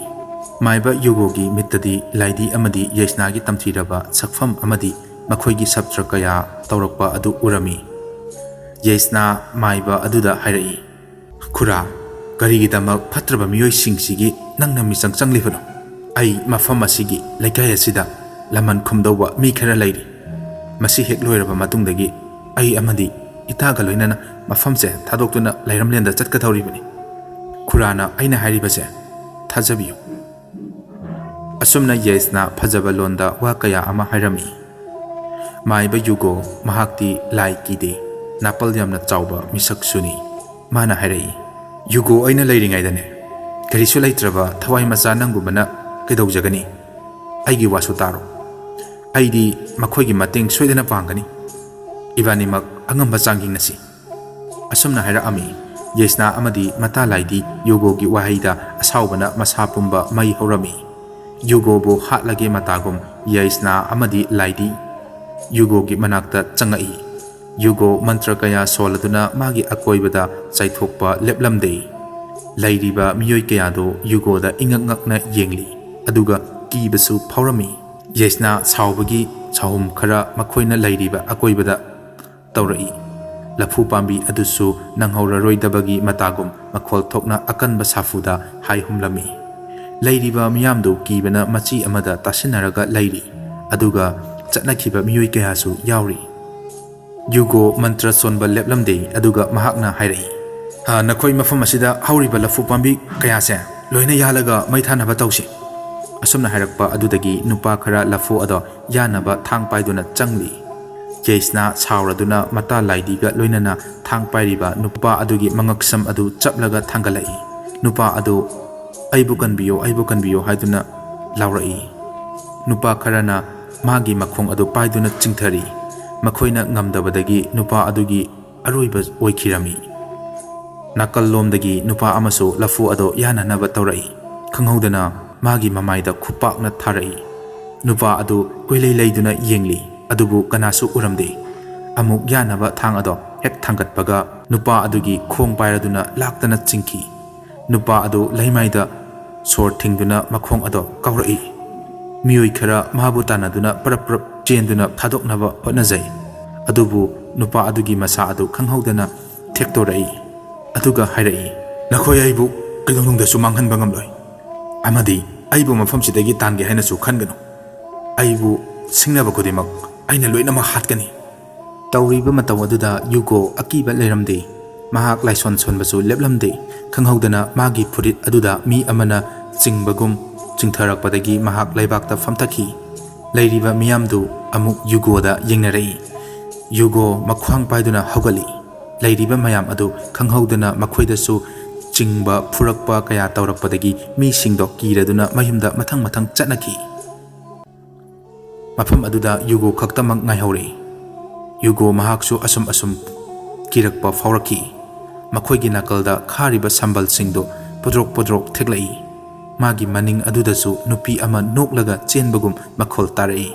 [SPEAKER 1] ꯃꯥꯏꯕ ꯌꯨꯒꯣꯒꯤ ꯃꯤꯠꯇꯗꯤ ꯂꯥꯏꯗꯤ ꯑꯃꯗꯤ ꯌꯦꯁꯅꯥꯒꯤ ꯇꯝꯊꯤꯔꯕ ꯁꯛꯐꯝ ꯑꯃꯗꯤ ꯃꯈꯣꯏꯒꯤ ꯁꯞꯇ꯭ꯔ ꯀꯌꯥ ꯇꯧꯔꯛꯄ ꯑꯗꯨ ꯎꯔꯝꯃꯤ꯫ ꯌꯦꯁꯅꯥ ꯃꯥꯏꯕ ꯑꯗꯨꯗ ꯍꯥꯏꯔꯛꯏ, ꯈꯨꯔꯥ, ꯀꯔꯤꯒꯤꯗꯃꯛ ꯐꯠꯇ꯭ꯔꯕ ꯃꯤꯑꯣꯏꯁꯤꯡꯁꯤꯒꯤ ꯅꯪꯅ ꯃꯤꯆꯪ ꯆꯪꯂꯤꯕꯅꯣ? ꯑꯩ ꯃꯐꯝ ꯑꯁꯤꯒꯤ ꯂꯩꯀꯥꯏ ꯑꯁꯤꯗ ꯂꯃꯟ ꯈꯨꯝꯗꯧꯕ ꯃꯤ ꯈꯔ ꯂꯩꯔꯤ꯫ ꯃꯁꯤ ꯍꯦꯛ ꯂꯣꯏꯔꯕ ꯃꯇꯨꯡꯗꯒꯤ ꯑꯩ ꯑꯃꯗꯤ ꯏꯇꯥꯒ ꯂꯣꯏꯅꯅ ꯃꯐꯝꯁꯦ ꯊꯥꯗꯣꯛꯇꯨꯅ ꯂꯩꯔꯝꯂꯦꯟꯗ ꯆꯠꯀꯗꯧꯔꯤꯕꯅꯤ꯫ ꯈꯨꯔꯥꯅ ꯑꯩꯅ ꯍꯥꯏꯔꯤꯕꯁꯦ ꯊꯥꯖꯕꯤꯌꯨ꯫ ꯑꯁꯨꯝꯅ ꯌꯦꯁꯅꯥ ꯐꯖꯕ ꯂꯣꯟꯗ ꯋꯥ ꯀꯌా ꯑꯃ ꯍꯥꯏꯔꯝꯃꯤ꯫ ꯃꯥꯏꯕ ꯌꯨꯒꯣ ꯃꯍꯥꯛꯇꯤ ꯂꯥꯏ ꯀꯤꯗꯦ, ꯅꯥꯄꯜ ꯌꯥꯝꯅ ꯆꯥꯎꯕ ꯃꯤꯁꯛꯁꯨꯅꯤ꯫ ꯃꯥꯅ ꯍꯥꯏꯔꯛꯏ, ꯌꯨꯒꯣ ꯑꯩꯅ ꯂꯩꯔꯤꯉꯩꯗꯅꯦ, ꯀꯔꯤꯁꯨ ꯂꯩꯇ꯭ꯔꯕ ꯊꯋꯥꯏ ꯃꯆꯥ ꯅꯪꯒꯨꯝꯕꯅ ꯀꯩꯗꯧꯖꯒꯅꯤ? ꯑꯩꯒꯤ ꯋꯥꯁꯨ ꯇꯥꯔꯣ, ꯑꯩꯗꯤ ꯃꯈꯣꯏꯒꯤ ꯃꯇꯦꯡ ꯁꯣꯏꯗꯅ ꯄꯥꯡꯒꯅꯤ꯫ ꯏꯕꯥꯅꯤꯃꯛ ꯑꯉꯝꯕ ꯆꯥꯡꯌꯦꯡꯅꯁꯤ꯫ ꯑꯁꯨꯝꯅ ꯍꯥꯏꯔꯛꯑꯝꯃꯤ꯫ ꯌꯦꯁꯅꯥ ꯑꯃꯗꯤ ꯃꯇꯥ ꯂꯥꯏꯗꯤ ꯌꯨꯒꯣꯒꯤ ꯋꯥꯍꯩꯗ ꯑꯁꯥꯎꯕꯅ ꯃꯁꯥ ꯄꯨꯝꯕ ꯃꯩ ꯍꯧꯔꯝꯃꯤ꯫ ꯌꯨꯒꯣꯕꯨ ꯍꯥꯠꯂꯒꯦ ꯃꯇꯥꯒꯨꯝ ꯌꯦꯁꯅꯥ ꯑꯃꯗꯤ ꯂꯥꯏꯗꯤ ꯌꯨꯒꯣꯒꯤ ꯃꯅꯥꯛꯇ ꯆꯪꯉꯛꯏ꯫ ꯌꯨꯒꯣ ꯃꯟꯇ꯭ꯔ ꯀꯌꯥ ꯁꯣꯜꯂꯗꯨꯅ ꯃꯥꯒꯤ ꯑꯀꯣꯏꯕꯗ ꯆꯥꯏꯊꯣꯛꯄ ꯂꯦꯞꯂꯝꯗꯦ꯫ ꯂꯩꯔꯤꯕ ꯃꯤꯑꯣꯏ ꯀꯌꯥꯗꯣ ꯌꯨꯒꯣꯗ ꯏꯉꯛ ꯉꯛꯅ ꯌꯦꯡꯂꯤ ꯑꯗꯨꯒ ꯀꯤꯕꯁꯨ ꯐꯥꯎꯔꯝꯃꯤ꯫ ꯌꯦꯁꯅꯥ ꯁꯥꯎꯕꯒꯤ ꯁꯥꯎꯍꯨꯝ ꯈꯔ ꯃꯈꯣꯏꯅ ꯂꯩꯔꯤꯕ ꯑꯀꯣꯏꯕꯗ ꯇꯧꯔꯛꯏ꯫ ꯂꯐꯨ ꯄꯥꯝꯕꯤ ꯑꯗꯨꯁꯨ ꯅꯪꯍꯧꯔꯔꯣꯏꯗꯕꯒꯤ ꯃꯇꯥꯒꯨꯝ ꯃꯈꯣꯜ ꯊꯣꯛꯅ ꯑꯀꯟꯕ ꯁꯥꯐꯨꯗ ꯍꯥꯏꯍꯨꯝꯂꯝꯃꯤ꯫ ꯂꯩꯔꯤꯕ ꯃꯤꯌꯥꯝꯗꯨ ꯀꯤꯕꯅ ꯃꯆꯤ ꯑꯃꯗ ꯇꯥꯁꯤꯟꯅꯔꯒ ꯂꯩꯔꯤ ꯑꯗꯨꯒ ꯆꯠꯅꯈꯤꯕ ꯃꯤꯑꯣꯏ ꯀꯌꯥꯁꯨ ꯌꯥꯎꯔꯤ꯫ ꯌꯨꯒꯣ ꯃꯟꯇ꯭ꯔ ꯁꯣꯟꯕ ꯂꯦꯞꯂꯝꯗꯦ ꯑꯗꯨꯒ ꯃꯍꯥꯛꯅ ꯍꯥꯏꯔꯛꯏ, "ꯅꯈꯣꯏ ꯃꯐꯝ ꯑꯁꯤꯗ ꯍꯧꯔꯤꯕ ꯂꯐꯨ ꯄꯥꯝꯕꯤ ꯀꯌꯥꯁꯦ ꯂꯣꯏꯅ ꯌꯥꯜꯂꯒ ꯃꯩ ꯊꯥꯅꯕ ꯇꯧꯁꯤ"꯫ ꯑꯁꯨꯝꯅ ꯍꯥꯏꯔꯛꯄ ꯑꯗꯨꯗꯒꯤ ꯅꯨꯄꯥ ꯈꯔ ꯂꯐꯨ ꯑꯗꯣ ꯌꯥꯟꯅꯕ ꯊꯥꯡ ꯄꯥꯏꯗꯨꯅ ꯆꯪꯂꯤ꯫ ꯌꯦꯁꯅꯥ ꯁꯥꯎꯔꯗꯨꯅ ꯃꯇꯥ ꯂꯥꯏꯙꯤꯒ ꯂꯣꯏꯅꯅ ꯊꯥꯡ ꯄꯥꯏꯔꯤꯕ ꯅꯨꯄꯥ ꯑꯗꯨꯒꯤ ꯃꯉꯛꯁꯝ ꯑꯗꯨ ꯆꯞꯂꯒ ꯊꯥꯡꯒꯠꯂꯛꯏ꯫ ꯅꯨꯄꯥ ꯑꯗꯨ "ꯑꯩꯕꯨ ꯀꯟꯕꯤꯌꯨ" ꯍꯥꯏꯗꯨꯅ ꯂꯥꯎꯔꯛꯏ꯫ ꯅꯨꯄꯥ ꯈꯔꯅ ꯃꯥꯒꯤ ꯃꯈꯣꯡ ꯑꯗꯨ ꯄꯥꯏꯗꯨꯅ ꯆꯤꯡꯊꯔꯤ꯫ ꯃꯈꯣꯏꯅ ꯉꯝꯗꯕꯗꯒꯤ ꯅꯨꯄꯥ ꯑꯗꯨꯒꯤ ꯑꯔꯣꯏꯕ ꯑꯣꯏꯈꯤꯔꯝꯃꯤ꯫ ꯅꯥꯀꯜꯂꯣꯝꯗꯒꯤ ꯅꯨꯄꯥ ꯑꯃꯁꯨ ꯂꯐꯨ ꯑꯗꯨ ꯌꯥꯟꯅꯅꯕ ꯇꯧꯔꯛꯏ꯫ ꯈꯪꯍꯧꯗꯅ ꯃꯥꯒꯤ ꯃꯃꯥꯏꯗ ꯈꯨꯄꯥꯛꯅ ꯊꯥꯔꯛꯏ꯫ ꯅꯨꯄꯥ ꯑꯗꯨ ꯀꯣꯏꯂꯩ ꯂꯩꯗꯨꯅ ꯌꯦꯡꯂꯤ ꯑꯗꯨꯕꯨ ꯀꯅꯥꯁꯨ ꯎꯔꯝꯗꯦ꯫ ꯑꯃꯨꯛ ꯌꯥꯟꯅꯕ ꯊꯥꯡ ꯑꯗꯣ ꯍꯦꯛ ꯊꯥꯡꯒꯠꯄꯒ ꯅꯨꯄꯥ ꯑꯗꯨꯒꯤ ꯈꯣꯡ ꯄꯥꯏꯔꯗꯨꯅ ꯂꯥꯛꯇꯅ ꯆꯤꯡꯈꯤ꯫ ꯅꯨꯄꯥ ꯑꯗꯨ ꯂꯩꯃꯥꯏꯗ ꯁꯣꯔ ꯊꯤꯡꯗꯨꯅ ꯃꯈꯣꯡ ꯑꯗꯣ ꯀꯥꯎꯔꯛꯏ꯫ ꯃꯤꯑꯣꯏ ꯈꯔ ꯃꯥꯕꯨ ꯇꯥꯟꯅꯗꯨꯅ ꯄꯔꯞ ꯆꯦꯟꯗꯨꯅ ꯊꯥꯗꯣꯛꯅꯕ ꯍꯣꯠꯅꯖꯩ ꯑꯗꯨꯕꯨ ꯅꯨꯄꯥ ꯑꯗꯨꯒꯤ ꯃꯁꯥ ꯑꯗꯨ ꯈꯪꯍꯧꯗꯅ ꯊꯦꯛꯇꯣꯔꯛꯏ ꯑꯗꯨꯒ ꯍꯥꯏꯔꯛꯏ, "ꯅꯈꯣꯏ ꯑꯩꯕꯨ ꯀꯩꯗꯧꯅꯨꯡꯗꯁꯨ ꯃꯥꯡꯍꯟꯕ ꯉꯝꯂꯣꯏ ꯑꯃꯗꯤ ꯑꯩꯕꯨ ꯃꯐꯝꯁꯤꯗꯒꯤ ꯇꯥꯟꯒꯦ ꯍꯥꯏꯅꯁꯨ ꯈꯟꯒꯅꯨ꯫ ꯑꯩꯕꯨ ꯁꯤꯡꯅꯕ ꯈꯨꯗꯤꯡꯃꯛ ꯑꯩꯅ ꯂꯣꯏꯅꯃꯛ ꯍꯥꯠꯀꯅꯤ"꯫ ꯇꯧꯔꯤꯕ ꯃꯇꯧ ꯑꯗꯨꯗ ꯌꯨꯒꯣ ꯑꯀꯤꯕ ꯂꯩꯔꯝꯗꯦ꯫ ꯃꯍꯥꯛ ꯂꯥꯏꯁꯣꯟ ꯁꯣꯟꯕꯁꯨ ꯂꯦꯞꯂꯝꯗꯦ꯫ ꯈꯪꯍꯧꯗꯅ ꯃꯥꯒꯤ ꯐꯨꯔꯤꯠ ꯑꯗꯨꯗ ꯃꯤ ꯑꯃꯅ ꯆꯤꯡꯕꯒꯨꯝ ꯆꯤꯡꯊꯔꯛꯄꯗꯒꯤ ꯃꯍꯥꯛ ꯂꯩꯕꯥꯛꯇ ꯐꯝꯊꯈꯤ꯫ ꯂꯩꯔꯤꯕ ꯃꯤꯌꯥꯝꯗꯨ ꯑꯃꯨꯛ ꯌꯨꯒꯣꯗ ꯌꯦꯡꯅꯔꯛꯏ꯫ ꯌꯨꯒꯣ ꯃꯈ꯭ꯋꯥꯡ ꯄꯥꯏꯗꯨꯅ ꯍꯧꯒꯠꯂꯤ꯫ ꯂꯩꯔꯤꯕ ꯃꯌꯥꯝ ꯑꯗꯨ ꯈꯪꯍꯧꯗꯅ ꯃꯈꯣꯏꯗꯁꯨ ꯆꯤꯡꯕ ꯐꯨꯔꯛꯄ ꯀꯌꯥ ꯇꯧꯔꯛꯄꯗꯒꯤ ꯃꯤꯁꯤꯡꯗꯣ ꯀꯤꯔꯗꯨꯅ ꯃꯌꯨꯝꯗ ꯃꯊꯪ ꯃꯊꯪ ꯆꯠꯅꯈꯤ꯫ ꯃꯐꯝ ꯑꯗꯨꯗ ꯌꯨꯒꯣ ꯈꯛꯇꯃꯛ ꯉꯥꯏꯍꯧꯔꯦ꯫ ꯌꯨꯒꯣ ꯃꯍꯥꯛꯁꯨ ꯑꯁꯨꯝ ꯀꯤꯔꯛꯄ ꯐꯥꯎꯔꯛꯈꯤ꯫ ꯃꯈꯣꯏꯒꯤ ꯅꯥꯀꯜꯗ ꯈꯥꯔꯤꯕ ꯁꯝꯕꯜꯁꯤꯡꯗꯨ ꯄꯣꯗ꯭ꯔꯣꯛ ꯊꯦꯛꯂꯛꯏ꯫ ꯃꯥꯒꯤ ꯃꯅꯤꯡ ꯑꯗꯨꯗꯁꯨ ꯅꯨꯄꯤ ꯑꯃ ꯅꯣꯛꯂꯒ ꯆꯦꯟꯕꯒꯨꯝ ꯃꯈꯣꯜ ꯇꯥꯔꯛꯏ꯫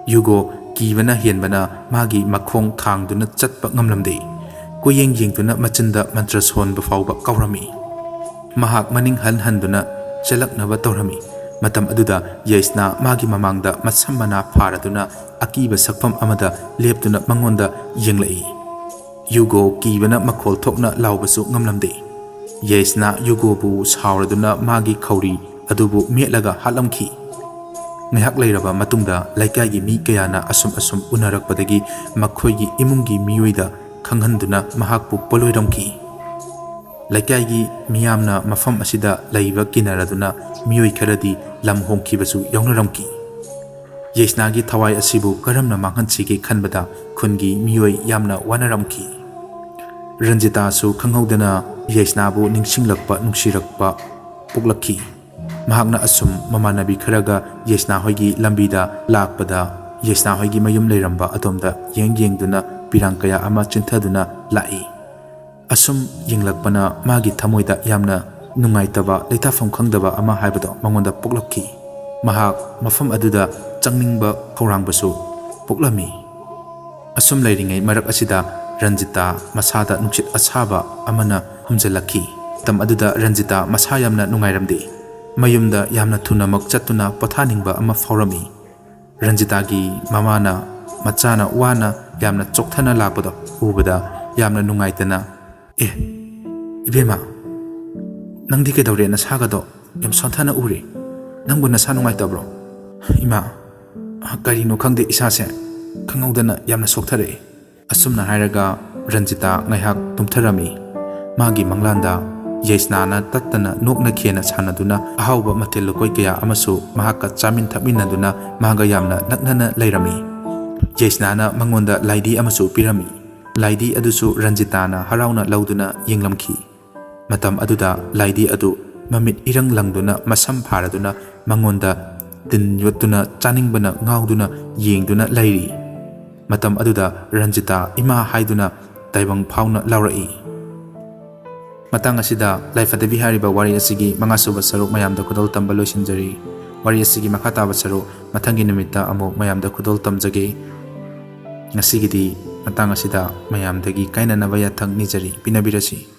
[SPEAKER 1] ꯌꯨꯒꯣ ꯀꯤꯕꯅ ꯍꯦꯟꯕꯅ ꯃꯥꯒꯤ ꯃꯈꯣꯡ ꯊꯥꯡꯗꯨꯅ ꯆꯠꯄ ꯉꯝꯂꯝꯗꯦ꯫ ꯀꯣꯏꯌꯦꯡ ꯌꯦꯡꯗꯨꯅ ꯃꯆꯤꯟꯗ ꯃꯟꯇ꯭ꯔ ꯁꯣꯟꯕ ꯐꯥꯎꯕ ꯀꯥꯎꯔꯝꯃꯤ꯫ ꯃꯍꯥꯛ ꯃꯅꯤꯡ ꯍꯟꯗꯨꯅ ꯆꯦꯜꯂꯛꯅꯕ ꯇꯧꯔꯝꯃꯤ꯫ ꯃꯇꯝ ꯑꯗꯨꯗ ꯌꯦꯁꯅꯥ ꯃꯥꯒꯤ ꯃꯃꯥꯡꯗ ꯃꯁꯝ ꯃꯅꯥ ꯐꯥꯔꯗꯨꯅ ꯑꯀꯤꯕ ꯁꯛꯐꯝ ꯑꯃꯗ ꯂꯦꯞꯇꯨꯅ ꯃꯉꯣꯟꯗ ꯌꯦꯡꯂꯛꯏ꯫ ꯌꯨꯒꯣ ꯀꯤꯕꯅ ꯃꯈꯣꯜ ꯊꯣꯛꯅ ꯂꯥꯎꯕꯁꯨ ꯉꯝꯂꯝꯗꯦ꯫ ꯌꯦꯁꯅꯥ ꯌꯨꯒꯣꯕꯨ ꯁꯥꯎꯔꯗꯨꯅ ꯃꯥꯒꯤ ꯈꯧꯔꯤ ꯑꯗꯨꯕꯨ ꯃꯦꯠꯂꯒ ꯍꯥꯠꯂꯝꯈꯤ꯫ ꯉꯥꯏꯍꯥꯛ ꯂꯩꯔꯕ ꯃꯇꯨꯡꯗ ꯂꯩꯀꯥꯏꯒꯤ ꯃꯤ ꯀꯌꯥꯅ ꯑꯁꯨꯝ ꯎꯅꯔꯛꯄꯗꯒꯤ ꯃꯈꯣꯏꯒꯤ ꯏꯃꯨꯡꯒꯤ ꯃꯤꯑꯣꯏꯗ ꯈꯪꯍꯟꯗꯨꯅ ꯃꯍꯥꯛꯄꯨ ꯄꯣꯂꯣꯏꯔꯝꯈꯤ꯫ ꯂꯩꯀꯥꯏꯒꯤ ꯃꯤꯌꯥꯝꯅ ꯃꯐꯝ ꯑꯁꯤꯗ ꯂꯩꯕ ꯀꯤꯅꯔꯗꯨꯅ ꯃꯤꯑꯣꯏ ꯈꯔꯗꯤ ꯂꯝ ꯍꯣꯡꯈꯤꯕꯁꯨ ꯌꯥꯎꯅꯔꯝꯈꯤ꯫ ꯌꯦꯁꯅꯥꯒꯤ ꯊꯋꯥꯏ ꯑꯁꯤꯕꯨ ꯀꯔꯝꯅ ꯃꯥꯡꯍꯟꯁꯤꯒꯦ ꯈꯟꯕꯗ ꯈꯨꯟꯒꯤ ꯃꯤꯑꯣꯏ ꯌꯥꯝꯅ ꯋꯥꯅꯔꯝꯈꯤ꯫ ꯔꯟꯖꯤꯇꯥꯁꯨ ꯈꯪꯍꯧꯗꯅ ꯌꯦꯁꯅꯥꯕꯨ ꯅꯤꯡꯁꯤꯡꯂꯛꯄ ꯅꯨꯡꯁꯤꯔꯛꯄ ꯄꯣꯛꯂꯛꯈꯤ꯫ ꯃꯍꯥꯛꯅ ꯑꯁꯨꯝ ꯃꯃꯥꯟꯅꯕꯤ ꯈꯔꯒ ꯌꯦꯁꯅꯥ ꯍꯣꯏꯒꯤ ꯂꯝꯕꯤꯗ ꯂꯥꯛꯄꯗ ꯌꯦꯁꯅꯥ ꯍꯣꯏꯒꯤ ꯃꯌꯨꯝ ꯂꯩꯔꯝꯕ ꯑꯗꯣꯝꯗ ꯌꯦꯡꯗꯨꯅ ꯄꯤꯔꯥꯡ ꯀꯌꯥ ꯑꯃ ꯆꯤꯟꯊꯗꯨꯅ ꯂꯥꯛꯏ꯫ ꯑꯁꯨꯝ ꯌꯦꯡꯂꯛꯄꯅ ꯃꯥꯒꯤ ꯊꯃꯣꯏꯗ ꯌꯥꯝꯅ ꯅꯨꯡꯉꯥꯏꯇꯕ ꯂꯩꯇꯥꯐꯝ ꯈꯪꯗꯕ ꯑꯃ ꯍꯥꯏꯕꯗꯣ ꯃꯉꯣꯟꯗ ꯄꯣꯛꯂꯛꯈꯤ꯫ ꯃꯍꯥꯛ ꯃꯐꯝ ꯑꯗꯨꯗ ꯆꯪꯅꯤꯡꯕ ꯈꯧꯔꯥꯡꯕꯁꯨ ꯄꯣꯛꯂꯝꯃꯤ꯫ ꯑꯁꯨꯝ ꯂꯩꯔꯤꯉꯩ ꯃꯔꯛ ꯑꯁꯤꯗ ꯔꯟꯖꯤꯇꯥ ꯃꯁꯥꯗ ꯅꯨꯡꯁꯤꯠ ꯑꯁꯥꯕ ꯑꯃꯅ ꯍꯨꯝꯖꯤꯜꯂꯛꯈꯤ꯫ ꯃꯇꯝ ꯑꯗꯨꯗ ꯔꯟꯖꯤꯇꯥ ꯃꯁꯥ ꯌꯥꯝꯅ ꯅꯨꯡꯉꯥꯏꯔꯝꯗꯦ꯫ ꯃꯌꯨꯝꯗ ꯌꯥꯝꯅ ꯊꯨꯅꯃꯛ ꯆꯠꯇꯨꯅ ꯄꯣꯊꯥꯅꯤꯡꯕ ꯑꯃ ꯐꯥꯎꯔꯝꯃꯤ꯫ ꯔꯟꯖꯤꯇꯥꯒꯤ ꯃꯃꯥꯅ ꯃꯆꯥꯅ ꯋꯥꯅ ꯌꯥꯝꯅ ꯆꯣꯛꯊꯅ ꯂꯥꯛꯄꯗꯣ ꯎꯕꯗ ꯌꯥꯝꯅ ꯅꯨꯡꯉꯥꯏꯇꯅ, "ꯑꯦ ꯏꯕꯦꯝꯃ, ꯅꯪꯗꯤ ꯀꯩꯗꯧꯔꯦ? ꯅꯁꯥꯒꯗꯣ ꯌꯥꯝ ꯁꯣꯟꯊꯅ ꯎꯔꯦ꯫ ꯅꯪꯕꯨ ꯅꯁꯥ ꯅꯨꯡꯉꯥꯏꯇꯕ꯭ꯔꯣ?" "ꯏꯃꯥ, ꯀꯔꯤꯅꯣ ꯈꯪꯗꯦ, ꯏꯁꯥꯁꯦ ꯈꯪꯍꯧꯗꯅ ꯌꯥꯝꯅ ꯁꯣꯛꯊꯔꯛꯑꯦ"꯫ ꯑꯁꯨꯝꯅ ꯍꯥꯏꯔꯒ ꯔꯟꯖꯤꯇꯥ ꯉꯥꯏꯍꯥꯛ ꯇꯨꯝꯊꯔꯝꯃꯤ꯫ ꯃꯥꯒꯤ ꯃꯪꯂꯥꯟꯗ ꯌꯦꯁꯅꯥꯅ ꯇꯠꯇꯅ ꯅꯣꯛꯅ-ꯈꯦꯅ ꯁꯥꯟꯅꯗꯨꯅ ꯑꯍꯥꯎꯕ ꯃꯊꯦꯜ ꯂꯨꯀꯣꯏ ꯀꯌꯥ ꯑꯃꯁꯨ ꯃꯍꯥꯛꯀ ꯆꯥꯃꯤꯟ ꯊꯛꯃꯤꯟꯅꯗꯨꯅ ꯃꯥꯒ ꯌꯥꯝꯅ ꯅꯛꯅꯅ ꯂꯩꯔꯝꯃꯤ꯫ ꯌꯦꯁꯅꯥꯅ ꯃꯉꯣꯟꯗ ꯂꯥꯏꯙꯤ ꯑꯃꯁꯨ ꯄꯤꯔꯝꯃꯤ꯫ ꯂꯥꯏꯙꯤ ꯑꯗꯨꯁꯨ ꯔꯟꯖꯤꯇꯥꯅ ꯍꯔꯥꯎꯅ ꯂꯧꯗꯨꯅ ꯌꯦꯡꯂꯝꯈꯤ꯫ ꯃꯇꯝ ꯑꯗꯨꯗ ꯂꯥꯏꯙꯤ ꯑꯗꯨ ꯃꯃꯤꯠ ꯏꯔꯪ ꯂꯪꯗꯨꯅ ꯃꯁꯝ ꯐꯥꯔꯗꯨꯅ ꯃꯉꯣꯟꯗ ꯇꯤꯟ ꯌꯣꯠꯇꯨꯅ ꯆꯥꯅꯤꯡꯕꯅ ꯉꯥꯎꯗꯨꯅ ꯌꯦꯡꯗꯨꯅ ꯂꯩꯔꯤ꯫ ꯃꯇꯝ ꯑꯗꯨꯗ ꯔꯟꯖꯤꯇꯥ ꯏꯃꯥ ꯍꯥꯏꯗꯨꯅ ꯇꯥꯏꯕꯪ ꯐꯥꯎꯅ ꯂꯥꯎꯔꯛꯏ꯫ ꯃꯇꯥꯡ ꯑꯁꯤꯗ ꯂꯥꯏꯐꯗꯕꯤ ꯍꯥꯏꯔꯤꯕ ꯋꯥꯔꯤ ꯑꯁꯤꯒꯤ 5ꯁꯨꯕ ꯁꯔꯨꯛ ꯃꯌꯥꯝꯗ ꯈꯨꯗꯣꯜ ꯇꯝꯕ ꯂꯣꯏꯁꯤꯟꯖꯔꯤ꯫ ꯋꯥꯔꯤ ꯑꯁꯤꯒꯤ ꯃꯈꯥ ꯇꯥꯕ ꯁꯔꯨꯛ ꯃꯊꯪꯒꯤ ꯅꯨꯃꯤꯠꯇ ꯑꯃꯨꯛ ꯃꯌꯥꯝꯗ ꯈꯨꯗꯣꯜ ꯇꯝꯖꯒꯦ꯫ ꯉꯁꯤꯒꯤꯗꯤ ꯃꯇꯥꯡ ꯑꯁꯤꯗ ꯃꯌꯥꯝꯗꯒꯤ ꯀꯥꯏꯅꯅꯕ ꯌꯥꯊꯪ ꯅꯤꯖꯔꯤ ꯄꯤꯅꯕꯤꯔꯁꯤ꯫